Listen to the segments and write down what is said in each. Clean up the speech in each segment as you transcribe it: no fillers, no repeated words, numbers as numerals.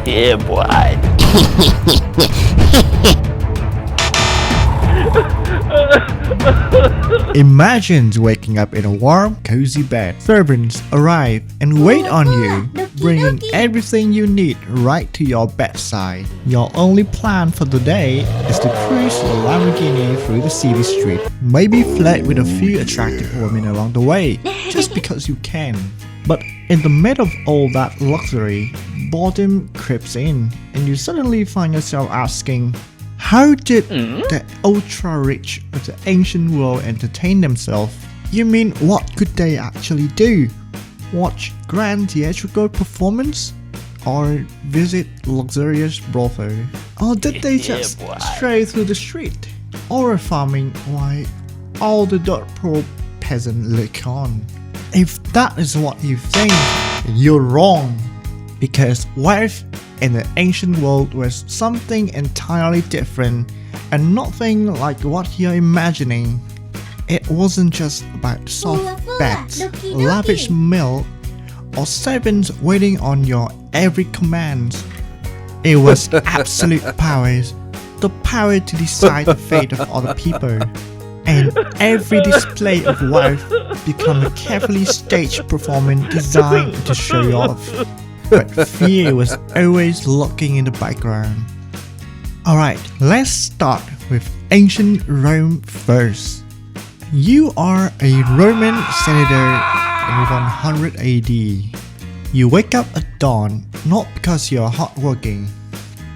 Yeah, boy. Imagine waking up in a warm, cozy bed. Servants arrive and wait on you, bringing everything you need right to your bedside. Your only plan for the day is to cruise your Lamborghini through the city street. Maybe flirt with a few attractive women along the way, just because you can. But in the middle of all that luxury, boredom creeps in, and you suddenly find yourself asking, how did the ultra-rich of the ancient world entertain themselves? You mean, what could they actually do? Watch grand theatrical performance? Or visit luxurious brothel? Or did they just stray through the street? Or farming while all the dirt poor peasants look on? If that is what you think, you're wrong. Because wealth in the ancient world was something entirely different and nothing like what you're imagining. It wasn't just about soft beds, lavish meal, or servants waiting on your every command. It was absolute powers, the power to decide the fate of other people. And every display of wealth became a carefully staged performance designed to show you off. But fear was always lurking in the background. Alright, let's start with ancient Rome first. You are a Roman senator in 100 AD. You wake up at dawn not because you're hardworking,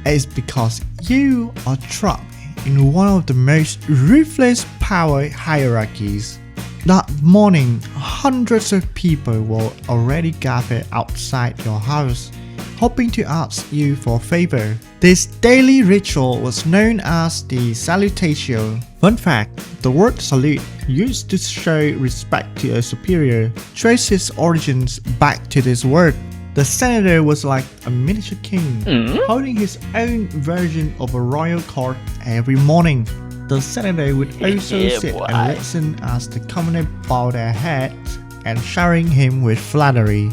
it's because you are trapped in one of the most ruthless power hierarchies. That morning, hundreds of people were already gathered outside your house, hoping to ask you for a favor. This daily ritual was known as the salutatio. Fun fact, the word salute, used to show respect to a superior, traces its origins back to this word. The senator was like a miniature king, holding his own version of a royal court every morning. The senator would also sit and listen as the commoner bowed their heads and showering him with flattery.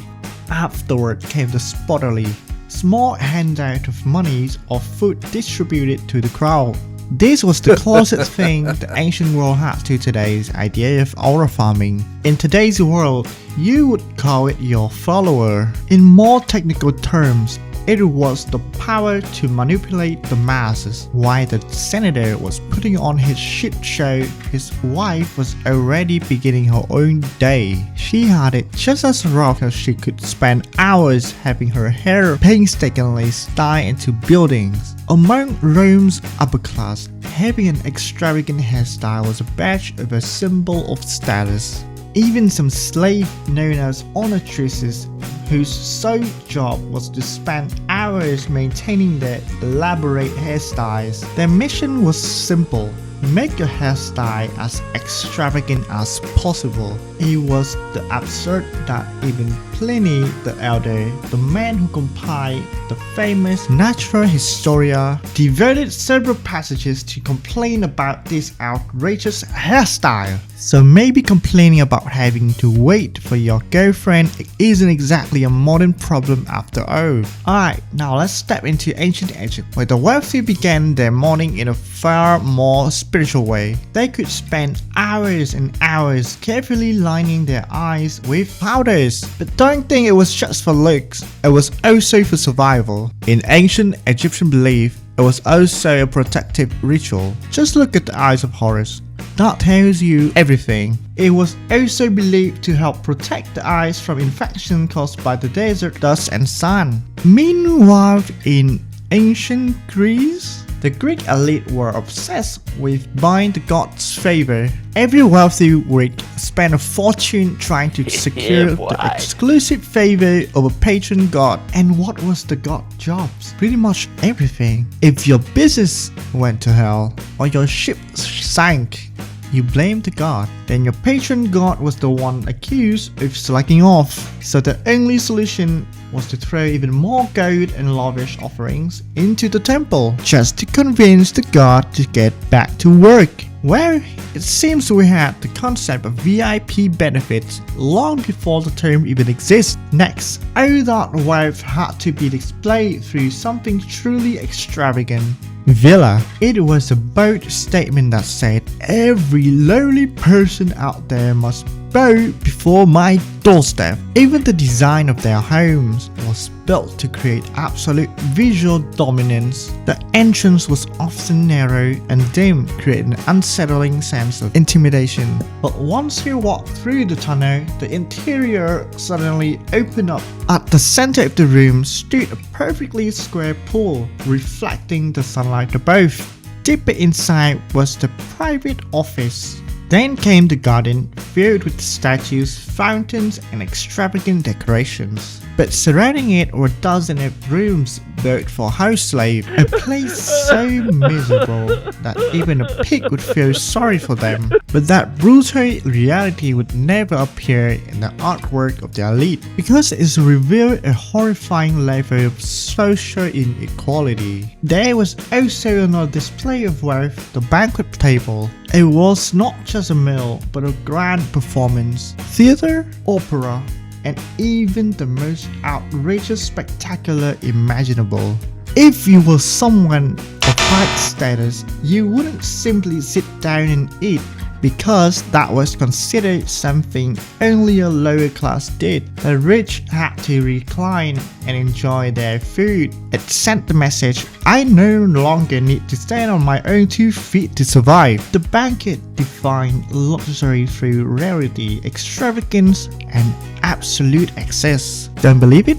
Afterward came the sporterly, small handout of monies or food distributed to the crowd. This was the closest thing the ancient world had to today's idea of aura farming. In today's world, you would call it your follower. In more technical terms, it was the power to manipulate the masses. While the senator was putting on his shit show, his wife was already beginning her own day. She had it just as rough as she could spend hours having her hair painstakingly styled into buildings. Among Rome's upper class, having an extravagant hairstyle was a badge of a symbol of status. Even some slaves known as onatrices, whose sole job was to spend hours maintaining their elaborate hairstyles. Their mission was simple: make your hairstyle as extravagant as possible. It was the absurd that even Pliny the Elder, the man who compiled the famous Natura Historia, devoted several passages to complain about this outrageous hairstyle. So maybe complaining about having to wait for your girlfriend isn't exactly a modern problem after all. Alright, now let's step into ancient Egypt, where the wealthy began their morning in a far more spiritual way. They could spend hours and hours carefully lining their eyes with powders. But don't think it was just for looks, it was also for survival. In ancient Egyptian belief, it was also a protective ritual. Just look at the eyes of Horus. That tells you everything. It was also believed to help protect the eyes from infection caused by the desert dust and sun. Meanwhile, in ancient Greece, the Greek elite were obsessed with buying the gods' favor. Every wealthy would spend a fortune trying to secure the exclusive favor of a patron god. And what was the god jobs? Pretty much everything. If your business went to hell or your ship sank, you blamed the god. Then your patron god was the one accused of slacking off. So the only solution was to throw even more gold and lavish offerings into the temple, just to convince the god to get back to work. Well, it seems we had the concept of VIP benefits long before the term even exists. Next, I thought wealth had to be displayed through something truly extravagant. Villa. It was a bold statement that said every lonely person out there must bow before my doorstep. Even the design of their homes was built to create absolute visual dominance. The entrance was often narrow and dim, creating an unsettling sense of intimidation. But once you walk through the tunnel, the interior suddenly opened up. At the center of the room stood a perfectly square pool, reflecting the sunlight above. Deeper inside was the private office. Then came the garden, filled with statues, fountains, and extravagant decorations. But surrounding it were dozens of rooms built for house slaves, a place so miserable that even a pig would feel sorry for them. But that brutal reality would never appear in the artwork of the elite, because it revealed a horrifying level of social inequality. There was also another display of wealth, the banquet table. It was not just a meal, but a grand performance. Theater, opera, and even the most outrageous spectacular imaginable. If you were someone of high status, you wouldn't simply sit down and eat, because that was considered something only a lower class did. The rich had to recline and enjoy their food. It sent the message, I no longer need to stand on my own 2 feet to survive. The banquet defined luxury through rarity, extravagance, and absolute excess. Don't believe it?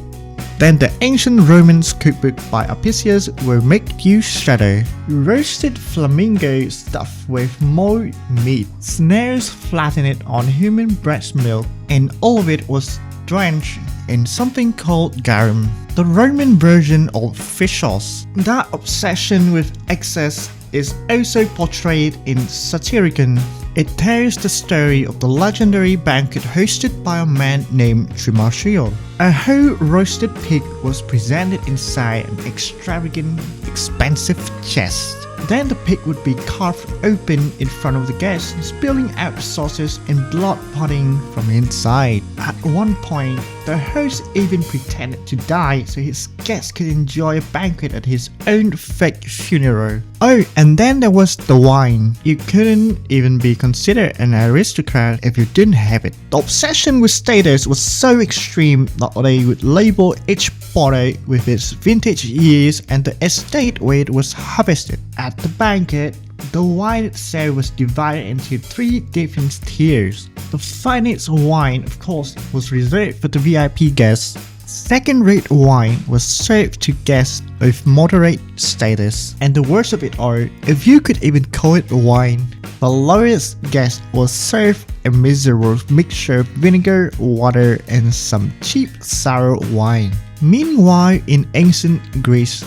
Then the ancient Romans cookbook by Apicius will make you shudder. Roasted flamingo stuffed with mold meat, snails flattened on human breast milk, and all of it was drenched in something called garum, the Roman version of fish sauce. That obsession with excess is also portrayed in Satyricon. It tells the story of the legendary banquet hosted by a man named Trimarchio. A whole roasted pig was presented inside an extravagant, expensive chest. Then the pig would be carved open in front of the guests, spilling out sauces and blood pouring from inside. At one point, the host even pretended to die so his guests could enjoy a banquet at his own fake funeral. Oh, and then there was the wine. You couldn't even be considered an aristocrat if you didn't have it. The obsession with status was so extreme that they would label each bottle with its vintage years and the estate where it was harvested. At the banquet, the wine itself was divided into 3 different tiers. The finest wine, of course, was reserved for the VIP guests. Second-rate wine was served to guests of moderate status. And the worst of it all, if you could even call it wine, the lowest guest was served a miserable mixture of vinegar, water, and some cheap sour wine. Meanwhile, in ancient Greece,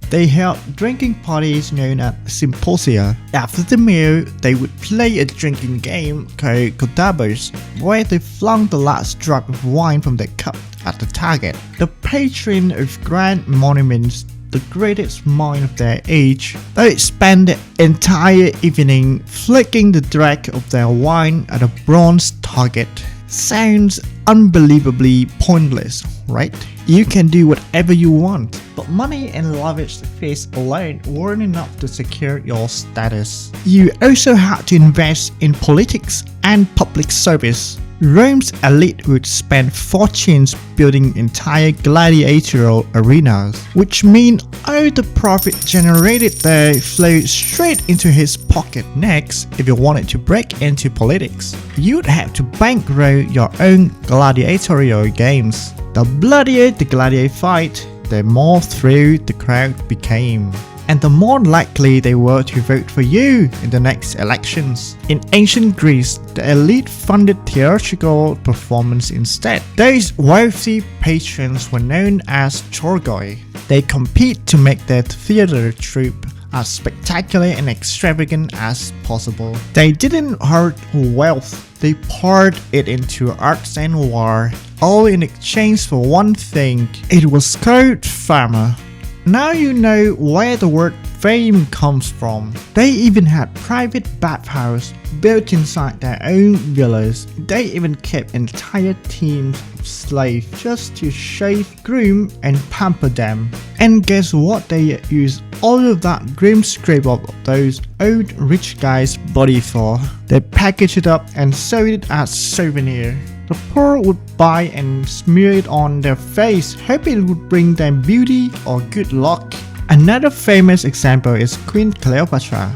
they held drinking parties known as symposia. After the meal, they would play a drinking game called Kodabos, where they flung the last drop of wine from their cup at the target. The patron of grand monuments, the greatest mind of their age, they spent the entire evening flicking the drag of their wine at a bronze target. Sounds unbelievably pointless, right? You can do whatever you want, but money and lavish feasts alone weren't enough to secure your status. You also had to invest in politics and public service. Rome's elite would spend fortunes building entire gladiatorial arenas, which mean all the profit generated there flowed straight into his pocket. Next, if you wanted to break into politics, you'd have to bankroll your own gladiatorial games. The bloodier the gladiator fight, the more thrilled the crowd became, and the more likely they were to vote for you in the next elections. In ancient Greece, the elite funded theatrical performance instead. Those wealthy patrons were known as chorgoi. They compete to make their theater troupe as spectacular and extravagant as possible. They didn't hoard wealth, they poured it into arts and war, all in exchange for one thing. It was called fama. Now you know where the word fame comes from. They even had private bathhouse built inside their own villas. They even kept entire teams of slaves just to shave, groom and pamper them. And guess what they used all of that grim scrape of those old rich guys' body for? They packaged it up and sold it as souvenir. The poor would buy and smear it on their face, hoping it would bring them beauty or good luck. Another famous example is Queen Cleopatra,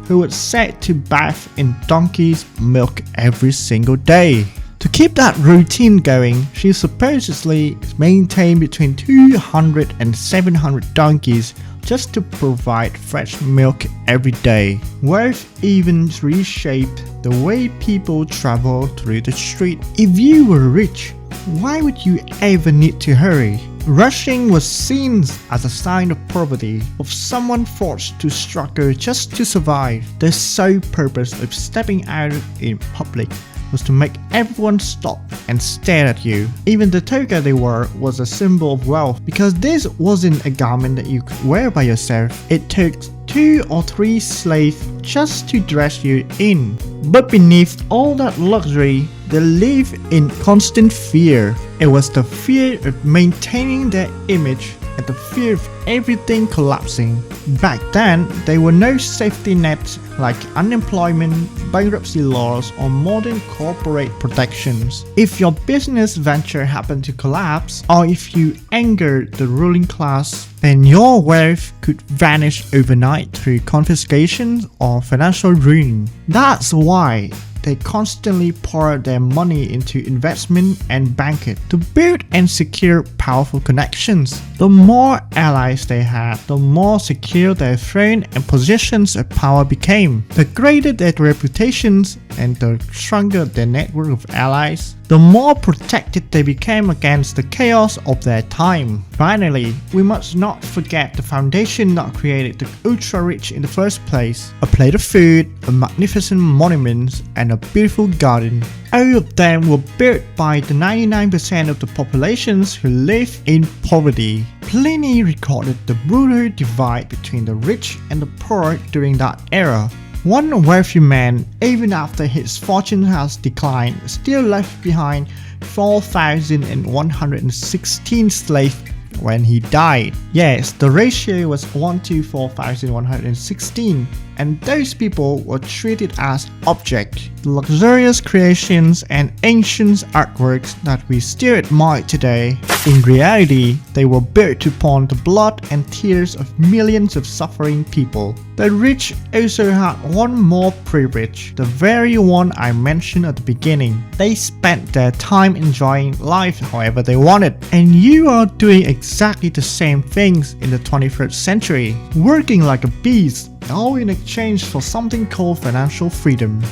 who was said to bath in donkey's milk every single day. To keep that routine going, she supposedly maintained between 200 and 700 donkeys just to provide fresh milk every day. Wealth even reshaped the way people travel through the street. If you were rich, why would you ever need to hurry? Rushing was seen as a sign of poverty, of someone forced to struggle just to survive. The sole purpose of stepping out in public was to make everyone stop and stare at you. Even the toga they wore was a symbol of wealth, because this wasn't a garment that you could wear by yourself. It took 2 or 3 slaves just to dress you in. But beneath all that luxury, they lived in constant fear. It was the fear of maintaining their image and the fear of everything collapsing. Back then, there were no safety nets like unemployment, bankruptcy laws, or modern corporate protections. If your business venture happened to collapse, or if you angered the ruling class, then your wealth could vanish overnight through confiscation or financial ruin. That's why they constantly pour their money into investment and banking to build and secure powerful connections. The more allies they had, the more secure their throne and positions of power became. The greater their reputations and the stronger their network of allies, the more protected they became against the chaos of their time. Finally, we must not forget the foundation that created the ultra-rich in the first place. A plate of food, a magnificent monument, and a beautiful garden. All of them were built by the 99% of the populations who live in poverty. Pliny recorded the brutal divide between the rich and the poor during that era. One wealthy man, even after his fortune has declined, still left behind 4,116 slaves when he died. Yes, the ratio was 1 to 4,116, and those people were treated as objects, luxurious creations and ancient artworks that we still admire today. In reality, they were built upon the blood and tears of millions of suffering people. The rich also had one more privilege, the very one I mentioned at the beginning. They spent their time enjoying life however they wanted, and you are doing exactly the same things in the 21st century, working like a beast, all in exchange for something called financial freedom.